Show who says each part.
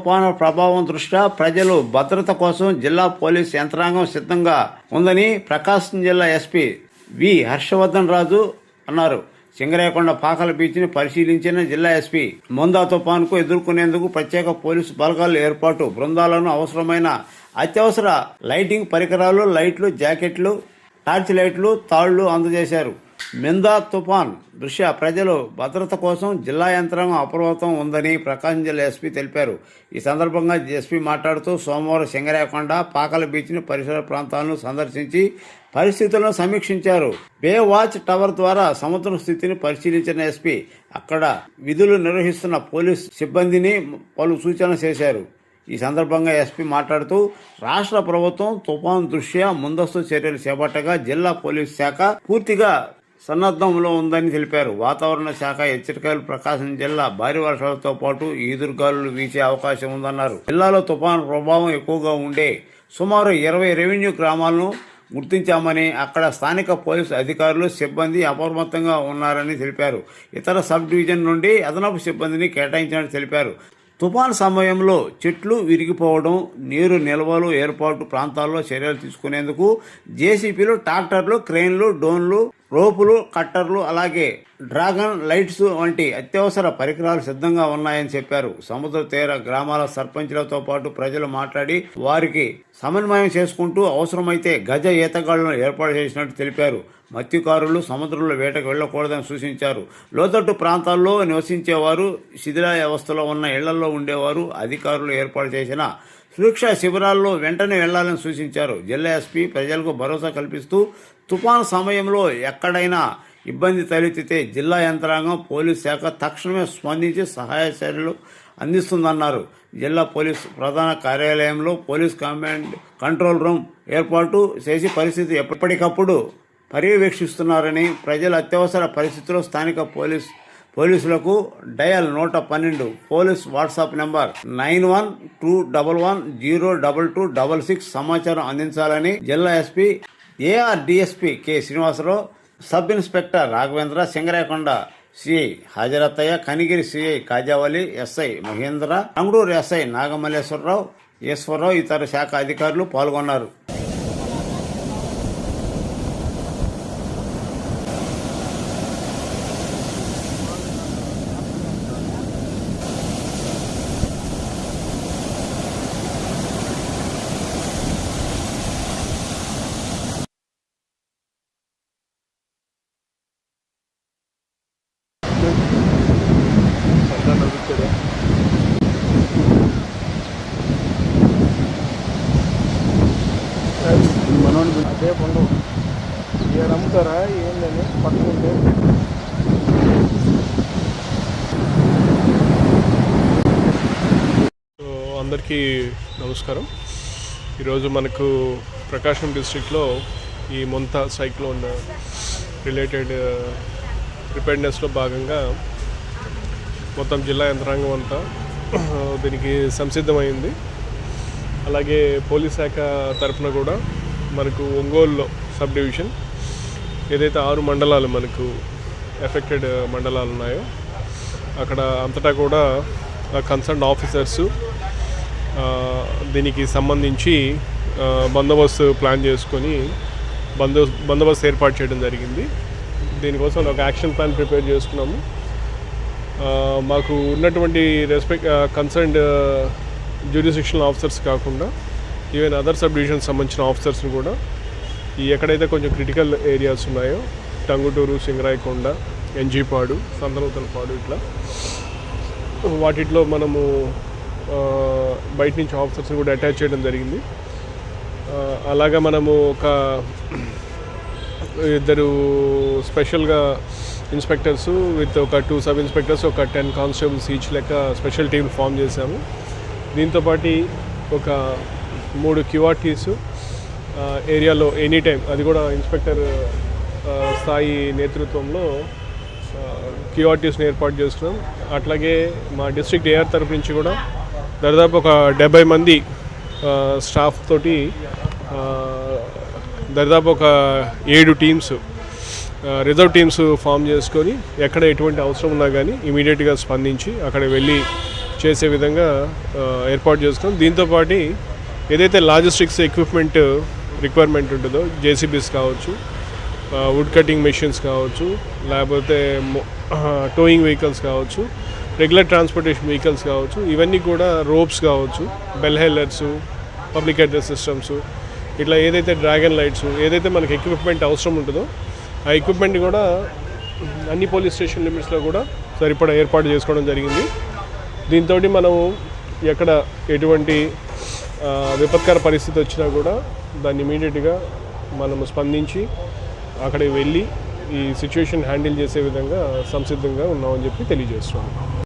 Speaker 1: తుపాను ప్రభావం దృష్ట్యా ప్రజలు భద్రత కోసం జిల్లా పోలీస్ యంత్రాంగం సిద్ధంగా ఉందని ప్రకాశం జిల్లా ఎస్పీ వి హర్షవర్ధన్ రాజు అన్నారు. సింగరేకొండ పాకల బీచ్ని పరిశీలించిన జిల్లా ఎస్పీ మొందా తుపానుకు ఎదుర్కొనేందుకు ప్రత్యేక పోలీసు బలగాల ఏర్పాటు, బృందాలను, అవసరమైన అత్యవసర లైటింగ్ పరికరాలు, లైట్లు, జాకెట్లు, టార్చ్ లైట్లు, తాళ్లు అందజేశారు. మెందా తుఫాన్ దృష్ట్యా ప్రజలు భద్రత కోసం జిల్లా యంత్రాంగం అప్రమత్తం ఉందని ప్రకాశం జిల్లా ఎస్పీ తెలిపారు. ఈ సందర్భంగా ఎస్పీ మాట్లాడుతూ సోమవారం సింగరేకొండ పాకల బీచ్ని, పరిసర ప్రాంతాలను సందర్శించి పరిస్థితులను సమీక్షించారు. బే వాచ్ టవర్ ద్వారా సముద్ర స్థితిని పరిశీలించిన ఎస్పీ అక్కడ విధులు నిర్వహిస్తున్న పోలీస్ సిబ్బందిని పలు సూచనలు చేశారు. ఈ సందర్భంగా ఎస్పీ మాట్లాడుతూ రాష్ట్ర ప్రభుత్వం తుఫాను దృష్ట్యా ముందస్తు చర్యలు చేపట్టగా జిల్లా పోలీసు శాఖ పూర్తిగా సన్నద్ధంలో ఉందని తెలిపారు. వాతావరణ శాఖ హెచ్చరికలు ప్రకాశం జిల్లా భారీ వర్షాలతో పాటు ఈదురుగాలులు వీచే అవకాశం ఉందన్నారు. జిల్లాలో తుఫాను ప్రభావం ఎక్కువగా ఉండే సుమారు 20 రెవెన్యూ గ్రామాలను గుర్తించామని, అక్కడ స్థానిక పోలీసు అధికారులు, సిబ్బంది అప్రమత్తంగా ఉన్నారని తెలిపారు. ఇతర సబ్ డివిజన్ నుండి అదనపు సిబ్బందిని కేటాయించినట్టు తెలిపారు. తుఫాను సమయంలో చెట్లు విరిగిపోవడం, నీరు నిల్వలు ఏర్పాటు ప్రాంతాల్లో చర్యలు తీసుకునేందుకు జేసీపీలు, ట్రాక్టర్లు, క్రెయిన్లు, డ్రోన్లు, రోపులు, కట్టర్లు, అలాగే డ్రాగన్ లైట్స్ వంటి అత్యవసర పరికరాలు సిద్ధంగా ఉన్నాయని చెప్పారు. సముద్ర తీర గ్రామాల సర్పంచ్లతో పాటు ప్రజలు మాట్లాడి వారికి సమన్వయం చేసుకుంటూ అవసరమైతే గజ ఈతగాళ్లను ఏర్పాటు చేసినట్టు తెలిపారు. మత్స్యకారులు సముద్రంలో వేటకు వెళ్లకూడదని సూచించారు. లోతట్టు ప్రాంతాల్లో నివసించేవారు, శిథిల వ్యవస్థలో ఉన్న ఇళ్లలో ఉండేవారు అధికారులు ఏర్పాటు చేసిన సురక్షా శిబిరాల్లో వెంటనే వెళ్లాలని సూచించారు. జిల్లా ఎస్పీ ప్రజలకు భరోసా కల్పిస్తూ తుఫాను సమయంలో ఎక్కడైనా ఇబ్బంది తలెత్తితే జిల్లా యంత్రాంగం, పోలీస్ శాఖ తక్షణమే స్పందించి సహాయ చర్యలు అందిస్తుందన్నారు. జిల్లా పోలీస్ ప్రధాన కార్యాలయంలో పోలీస్ కమాండ్ కంట్రోల్ రూమ్ ఏర్పాటు చేసి పరిస్థితి ఎప్పటికప్పుడు పర్యవేక్షిస్తున్నారని, ప్రజల అత్యవసర పరిస్థితుల్లో స్థానిక పోలీసులకు డయల్ 112 పోలీస్ వాట్సాప్ నెంబర్ 9121102266 సమాచారం అందించాలని జిల్లా SP AR DSP K Srinivasarao, sub inspector Raghavendra, Singarayakonda CI Hazarathaiah, Kanigiri CI Kajavali, SI Mahendra, Angaduru SI Nagamalleswararao, Eswararao, ఇతర శాఖ అధికారులు పాల్గొన్నారు.
Speaker 2: అదే పండు ఇక్కడ అమ్ముతారా ఏంటని పట్టుకుంటే అందరికీ నమస్కారం. ఈరోజు మనకు ప్రకాశం డిస్ట్రిక్ట్లో ఈ మొంతా సైక్లోన్ రిలేటెడ్ ప్రిపేర్నెస్లో భాగంగా మొత్తం జిల్లా యంత్రాంగం అంతా దీనికి సంసిద్ధమైంది. అలాగే పోలీస్ శాఖ తరఫున కూడా మనకు ఒంగోలులో సబ్ డివిజన్ ఏదైతే 6 మండలాలు మనకు ఎఫెక్టెడ్ మండలాలు ఉన్నాయో అక్కడ అంతటా కూడా కన్సర్న్ ఆఫీసర్సు దీనికి సంబంధించి బందోబస్తు ప్లాన్ చేసుకొని బందోబస్తు ఏర్పాటు చేయడం జరిగింది. దీనికోసం ఒక యాక్షన్ ప్లాన్ ప్రిపేర్ చేసుకున్నాము. మాకు ఉన్నటువంటి కన్సర్న్డ్ జ్యూరిస్డిక్షనల్ ఆఫీసర్స్ కాకుండా ఈవెన్ అదర్ సబ్ డివిజన్ సంబంధించిన ఆఫీసర్స్ని కూడా ఈ ఎక్కడైతే కొంచెం క్రిటికల్ ఏరియాస్ ఉన్నాయో టంగుటూరు, సింగరాయకొండ, ఎన్జీపాడు, సంతనూతలపాడు ఇట్లా వాటిలో మనము బయట నుంచి ఆఫీసర్స్ని కూడా అటాచ్ చేయడం జరిగింది. అలాగా మనము ఒక 2 స్పెషల్గా ఇన్స్పెక్టర్స్ విత్ ఒక 2 సబ్ ఇన్స్పెక్టర్స్, ఒక 10 కానిస్టేబుల్స్ ఈచ్ లెక్క స్పెషల్ టీమ్ ఫామ్ చేశాము. దీంతోపాటు ఒక 3 క్యూఆర్టీస్ ఏరియాలో ఎనీ టైం, అది కూడా ఇన్స్పెక్టర్ స్థాయి నేతృత్వంలో క్యూఆర్టీస్ని ఏర్పాటు చేసుకున్నాం. అట్లాగే మా డిస్ట్రిక్ట్ ఏఆర్ తరఫు నుంచి కూడా దాదాపు ఒక 70 మంది స్టాఫ్ తోటి దాదాపు ఒక 7 టీమ్స్ రిజర్వ్ టీమ్స్ ఫామ్ చేసుకొని ఎక్కడ ఎటువంటి అవసరం ఉన్నా కానీ ఇమీడియట్గా స్పందించి అక్కడ వెళ్ళి చేసే విధంగా ఏర్పాటు చేసుకున్నాం. దీంతోపాటు ఏదైతే లాజిస్టిక్స్ ఎక్విప్మెంట్ రిక్వైర్మెంట్ ఉంటుందో జేసీబీస్ కావచ్చు, వుడ్ కటింగ్ మెషిన్స్ కావచ్చు, లేకపోతే టోయింగ్ వెహికల్స్ కావచ్చు, రెగ్యులర్ ట్రాన్స్పోర్టేషన్ వెహికల్స్ కావచ్చు, ఇవన్నీ కూడా రోప్స్ కావచ్చు, బెల్ హెల్లర్స్, పబ్లిక్ అడ్రస్ సిస్టమ్స్, ఇట్లా ఏదైతే డ్రాగన్ లైట్స్, ఏదైతే మనకి ఎక్విప్మెంట్ అవసరం ఉంటుందో ఆ ఎక్విప్మెంట్ కూడా అన్ని పోలీస్ స్టేషన్ లిమిట్స్లో కూడా సరిపడా ఏర్పాటు చేసుకోవడం జరిగింది. దీంతో మనం ఎక్కడ ఎటువంటి విపత్కర పరిస్థితి వచ్చినా కూడా దాన్ని ఇమీడియట్గా మనము స్పందించి అక్కడికి వెళ్ళి ఈ సిచ్యువేషన్ హ్యాండిల్ చేసే విధంగా సంసిద్ధంగా ఉన్నామని చెప్పి తెలియజేస్తున్నాం.